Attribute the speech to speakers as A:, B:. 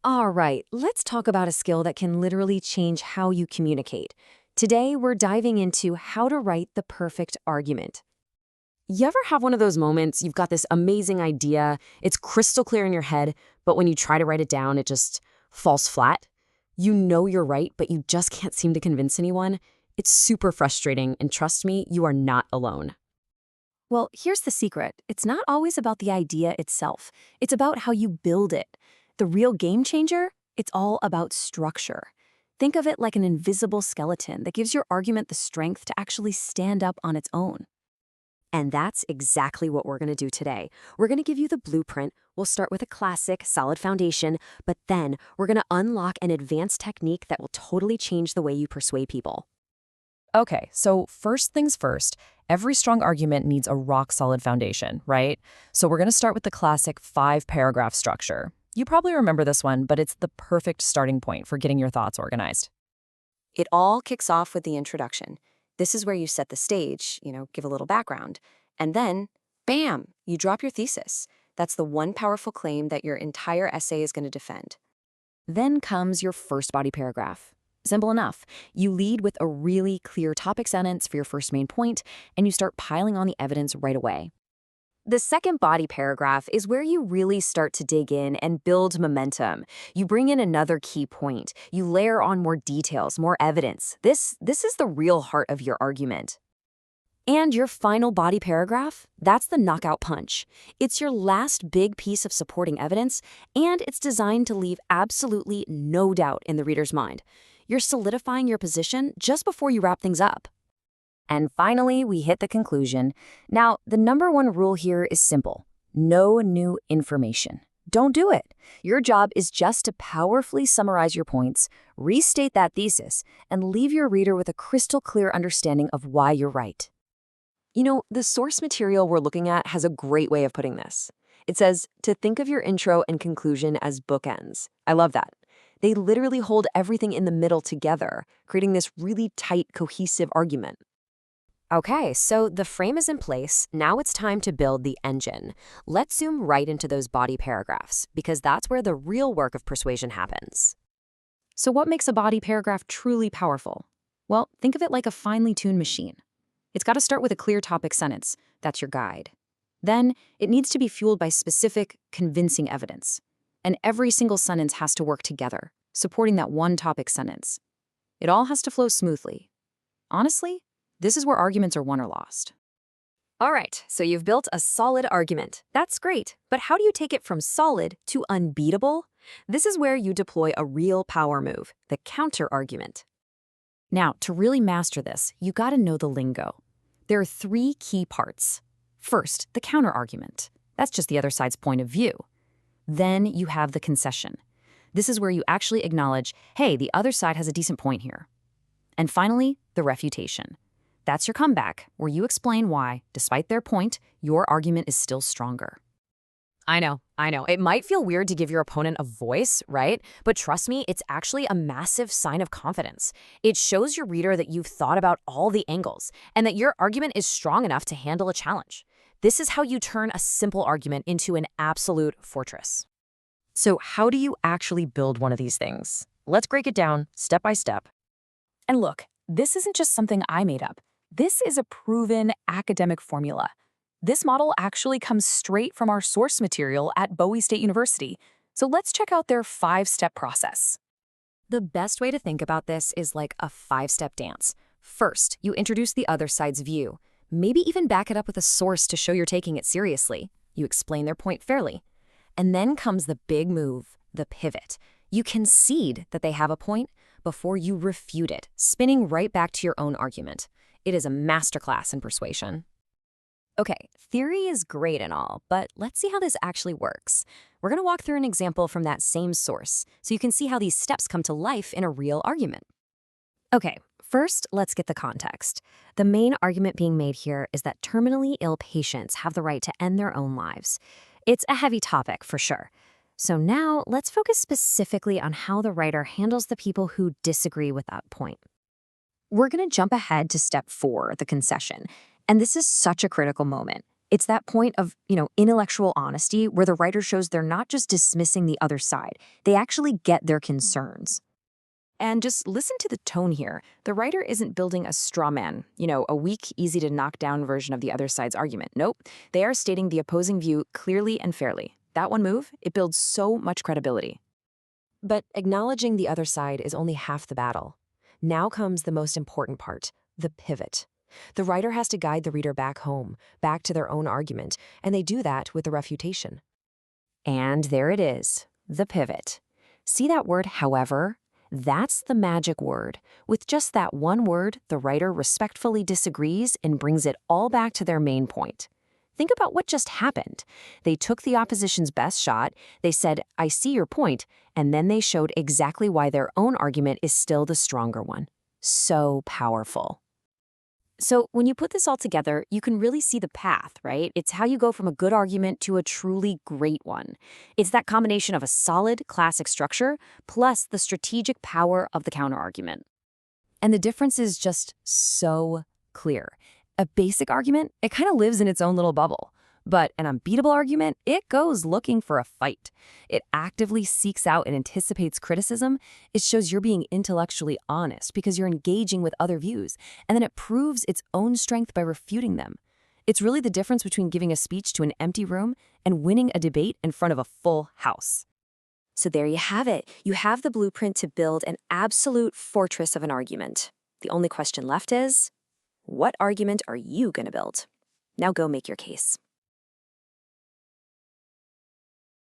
A: All right, let's talk about a skill that can literally change how you communicate. Today, we're diving into how to write the perfect argument. You ever have one of those moments you've got this amazing idea, it's crystal clear in your head, but when you try to write it down, it just falls flat? You know you're right, but you just can't seem to convince anyone? It's super frustrating, and trust me, you are not alone. Well, here's the secret. It's not always about the idea itself. It's about how you build it. The real game changer? It's all about structure. Think of it like an invisible skeleton that gives your argument the strength to actually stand up on its own. And that's exactly what we're going to do today. We're going to give you the blueprint. We'll start with a classic, solid foundation, but then we're going to unlock an advanced technique that will totally change the way you persuade people.
B: Okay, so first things first, every strong argument needs a rock-solid foundation, right? So we're going to start with the classic 5-paragraph structure. You probably remember this one, but it's the perfect starting point for getting your thoughts organized.
A: It all kicks off with the introduction. This is where you set the stage, give a little background. And then, bam, you drop your thesis. That's the one powerful claim that your entire essay is going to defend. Then comes your first body paragraph. Simple enough. You lead with a really clear topic sentence for your first main point, and you start piling on the evidence right away. The second body paragraph is where you really start to dig in and build momentum. You bring in another key point. You layer on more details, more evidence. This is the real heart of your argument. And your final body paragraph, that's the knockout punch. It's your last big piece of supporting evidence, and it's designed to leave absolutely no doubt in the reader's mind. You're solidifying your position just before you wrap things up. And finally, we hit the conclusion. Now, the number one rule here is simple. No new information. Don't do it. Your job is just to powerfully summarize your points, restate that thesis, and leave your reader with a crystal clear understanding of why you're right. The source material we're looking at has a great way of putting this. It says to think of your intro and conclusion as bookends. I love that. They literally hold everything in the middle together, creating this really tight, cohesive argument. Okay, so the frame is in place. Now it's time to build the engine. Let's zoom right into those body paragraphs, because that's where the real work of persuasion happens. So what makes a body paragraph truly powerful? Well, think of it like a finely tuned machine. It's got to start with a clear topic sentence. That's your guide. Then it needs to be fueled by specific, convincing evidence. And every single sentence has to work together, supporting that one topic sentence. It all has to flow smoothly. Honestly, this is where arguments are won or lost. All right, so you've built a solid argument. That's great, but how do you take it from solid to unbeatable? This is where you deploy a real power move, the counter-argument. Now, to really master this, you gotta know the lingo. There are 3 key parts. First, the counter-argument. That's just the other side's point of view. Then you have the concession. This is where you actually acknowledge, hey, the other side has a decent point here. And finally, the refutation. That's your comeback, where you explain why, despite their point, your argument is still stronger. I know. It might feel weird to give your opponent a voice, right? But trust me, it's actually a massive sign of confidence. It shows your reader that you've thought about all the angles and that your argument is strong enough to handle a challenge. This is how you turn a simple argument into an absolute fortress. So how do you actually build one of these things? Let's break it down step by step.
C: And look, this isn't just something I made up. This is a proven academic formula. This model actually comes straight from our source material at Bowie State University. So let's check out their 5-step process.
A: The best way to think about this is like a 5-step dance. First, you introduce the other side's view. Maybe even back it up with a source to show you're taking it seriously. You explain their point fairly. And then comes the big move, the pivot. You concede that they have a point before you refute it, spinning right back to your own argument. It is a masterclass in persuasion. Okay, theory is great and all, but let's see how this actually works. We're going to walk through an example from that same source, so you can see how these steps come to life in a real argument. Okay, first, let's get the context. The main argument being made here is that terminally ill patients have the right to end their own lives. It's a heavy topic, for sure. So now, let's focus specifically on how the writer handles the people who disagree with that point. We're going to jump ahead to step 4, the concession. And this is such a critical moment.
D: It's that point of, intellectual honesty where the writer shows they're not just dismissing the other side, they actually get their concerns.
C: And just listen to the tone here. The writer isn't building a straw man, a weak, easy to knock down version of the other side's argument. Nope. They are stating the opposing view clearly and fairly. That one move, it builds so much credibility.
B: But acknowledging the other side is only half the battle. Now comes the most important part, the pivot. The writer has to guide the reader back home, back to their own argument, and they do that with the refutation. And there it is, the pivot. See that word, however? That's the magic word. With just that one word, the writer respectfully disagrees and brings it all back to their main point. Think about what just happened. They took the opposition's best shot, they said, "I see your point," and then they showed exactly why their own argument is still the stronger one. So powerful.
A: So when you put this all together, you can really see the path, right? It's how you go from a good argument to a truly great one. It's that combination of a solid, classic structure plus the strategic power of the counterargument.
B: And the difference is just so clear. A basic argument, it kind of lives in its own little bubble. But an unbeatable argument, it goes looking for a fight. It actively seeks out and anticipates criticism. It shows you're being intellectually honest because you're engaging with other views. And then it proves its own strength by refuting them. It's really the difference between giving a speech to an empty room and winning a debate in front of a full house.
A: So there you have it. You have the blueprint to build an absolute fortress of an argument. The only question left is, what argument are you going to build? Now go make your case.